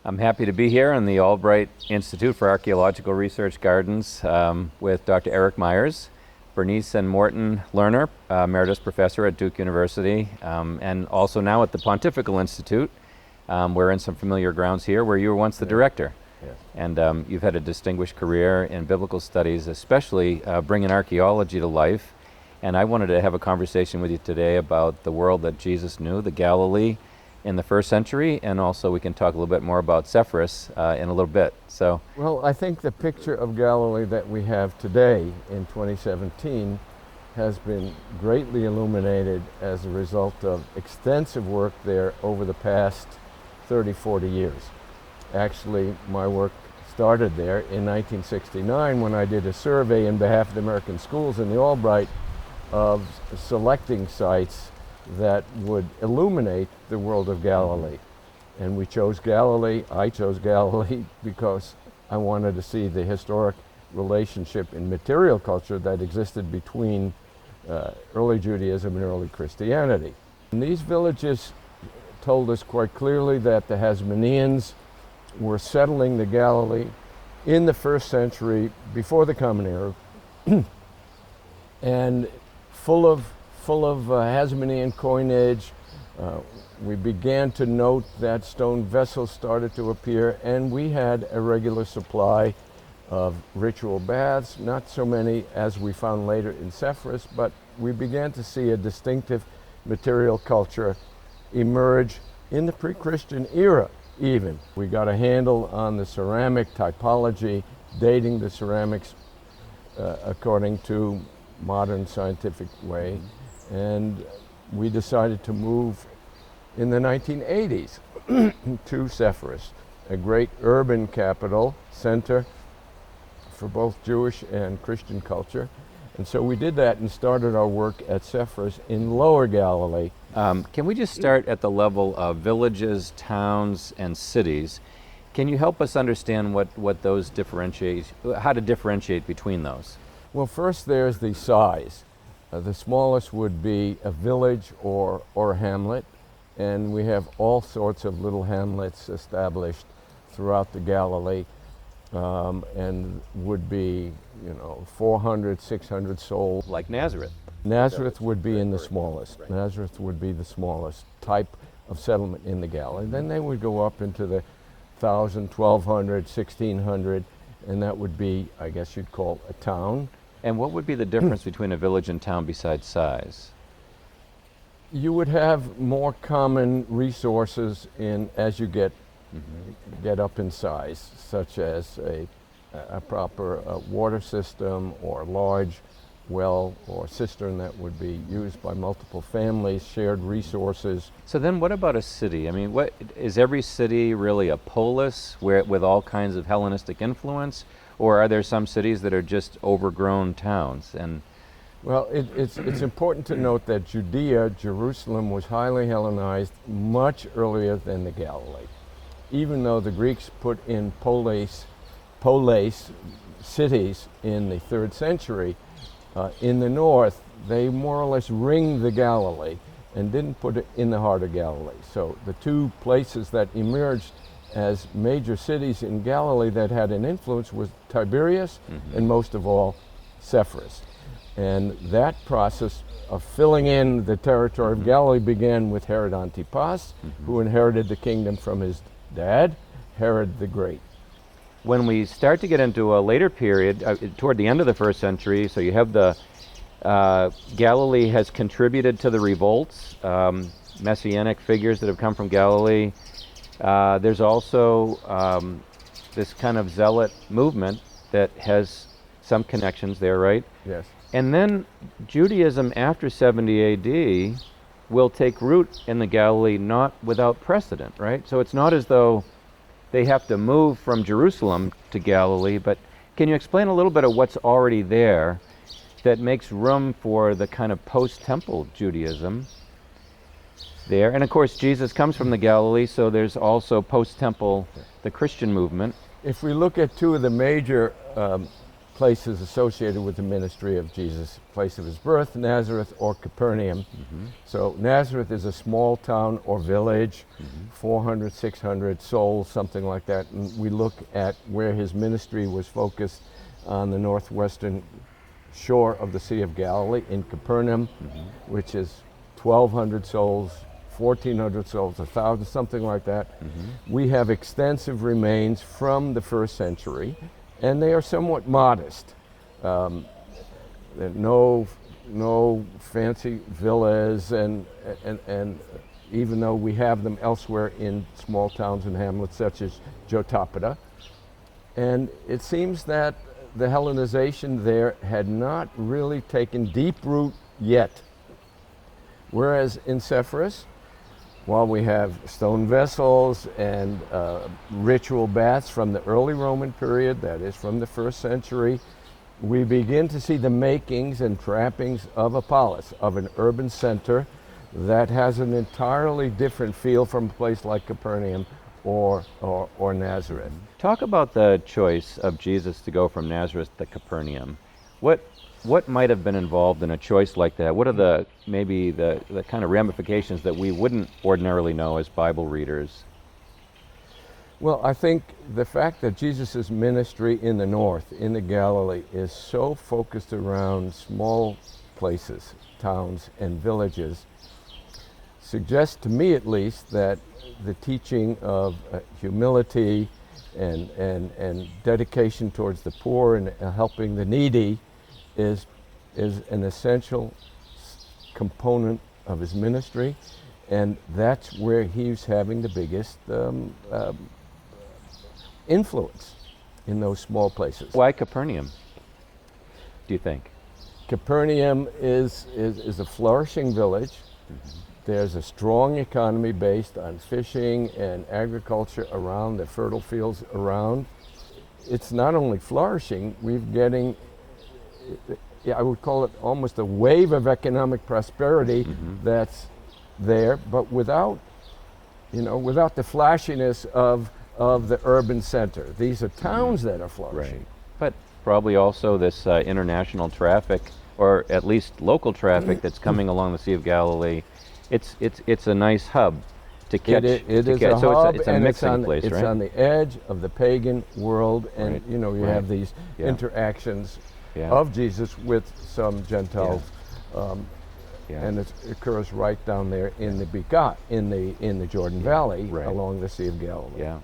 I'm happy to be here in the Albright Institute for Archaeological Research Gardens with Dr. Eric Meyers, Bernice and Morton Lerner, Emeritus Professor at Duke University, and also now at the Pontifical Institute. We're in some familiar grounds here where you were once the director. Yes. And you've had a distinguished career in biblical studies, especially bringing archaeology to life. And I wanted to have a conversation with you today about the world that Jesus knew, the Galilee, in the first century, and also we can talk a little bit more about Sepphoris in a little bit. So, well, I think the picture of Galilee that we have today in 2017 has been greatly illuminated as a result of extensive work there over the past 30, 40 years. Actually, my work started there in 1969 when I did a survey on behalf of the American schools in the Albright of selecting sites that would illuminate the world of Galilee. And we chose Galilee. I chose Galilee because I wanted to see the historic relationship in material culture that existed between early Judaism and early Christianity. And these villages told us quite clearly that the Hasmoneans were settling the Galilee in the first century before the Common Era and full of Hasmonean coinage. We began to note that stone vessels started to appear, and we had a regular supply of ritual baths, not so many as we found later in Sepphoris, but we began to see a distinctive material culture emerge in the pre-Christian era even. We got a handle on the ceramic typology, dating the ceramics according to modern scientific way. And we decided to move in the 1980s to Sepphoris, a great urban capital center for both Jewish and Christian culture. And so we did that and started our work at Sepphoris in Lower Galilee. can we just start at the level of villages, towns, and cities? Can you help us understand what those differentiate, how to differentiate between those? Well, first there's the size. The smallest would be a village or a hamlet, and we have all sorts of little hamlets established throughout the Galilee, and would be, 400, 600 souls. Like Nazareth. Nazareth would be in the smallest. Nazareth would be the smallest type of settlement in the Galilee. Then they would go up into the 1,000, 1,200, 1,600, and that would be, I guess you'd call a town. And what would be the difference between a village and town besides size? You would have more common resources as you get up in size, such as a proper water system or large well or cistern that would be used by multiple families, shared resources. So then what about a city? I mean, what is every city really a polis with all kinds of Hellenistic influence? Or are there some cities that are just overgrown towns? And well, it's important to note that Judea, Jerusalem, was highly Hellenized much earlier than the Galilee. Even though the Greeks put in polis cities in the 3rd century, in the north, they more or less ringed the Galilee and didn't put it in the heart of Galilee. So the two places that emerged as major cities in Galilee that had an influence was Tiberias and most of all Sepphoris. And that process of filling in the territory of Galilee began with Herod Antipas, who inherited the kingdom from his dad, Herod the Great. when we start to get into a later period, toward the end of the 1st century, so you have the Galilee has contributed to the revolts, messianic figures that have come from Galilee. There's also this kind of zealot movement that has some connections there, right? Yes. And then Judaism after 70 AD will take root in the Galilee not without precedent, right? So it's not as though they have to move from Jerusalem to Galilee, but can you explain a little bit of what's already there that makes room for the kind of post-temple Judaism there? And of course, Jesus comes from the Galilee, so there's also post-temple, the Christian movement. If we look at two of the major places associated with the ministry of Jesus, place of his birth, Nazareth or Capernaum. So Nazareth is a small town or village, 400, 600 souls, something like that. And we look at where his ministry was focused on the northwestern shore of the Sea of Galilee in Capernaum, which is 1,200 souls, 1,400 souls, 1,000, something like that. We have extensive remains from the first century, and they are somewhat modest. There are no fancy villas, and even though we have them elsewhere in small towns and hamlets such as Jotapata. And it seems that the Hellenization there had not really taken deep root yet. Whereas in Sepphoris, while we have stone vessels and ritual baths from the early Roman period, that is from the first century, we begin to see the makings and trappings of a polis, of an urban center that has an entirely different feel from a place like Capernaum or Nazareth. Talk about the choice of Jesus to go from Nazareth to Capernaum. What might have been involved in a choice like that? What are maybe the kind of ramifications that we wouldn't ordinarily know as Bible readers? Well, I think the fact that Jesus' ministry in the north, in the Galilee, is so focused around small places, towns, and villages suggests to me at least that the teaching of humility and dedication towards the poor and helping the needy is an essential component of his ministry, and that's where he's having the biggest influence in those small places. Why Capernaum, do you think? Capernaum is a flourishing village. There's a strong economy based on fishing and agriculture around, the fertile fields around. It's not only flourishing, we're getting, I would call it almost a wave of economic prosperity that's there, but without the flashiness of the urban center. These are towns that are flourishing. Right. But probably also this international traffic, or at least local traffic that's coming along the Sea of Galilee. It's a nice hub to catch. It is a so hub, it's a and mixing place, it's right? on the edge of the pagan world, and Right. you have these Yeah. interactions Yeah. of Jesus with some Gentiles, Yeah. and it occurs right down there in the Bekaa, in the Jordan Valley, Right. along the Sea of Galilee. Yeah.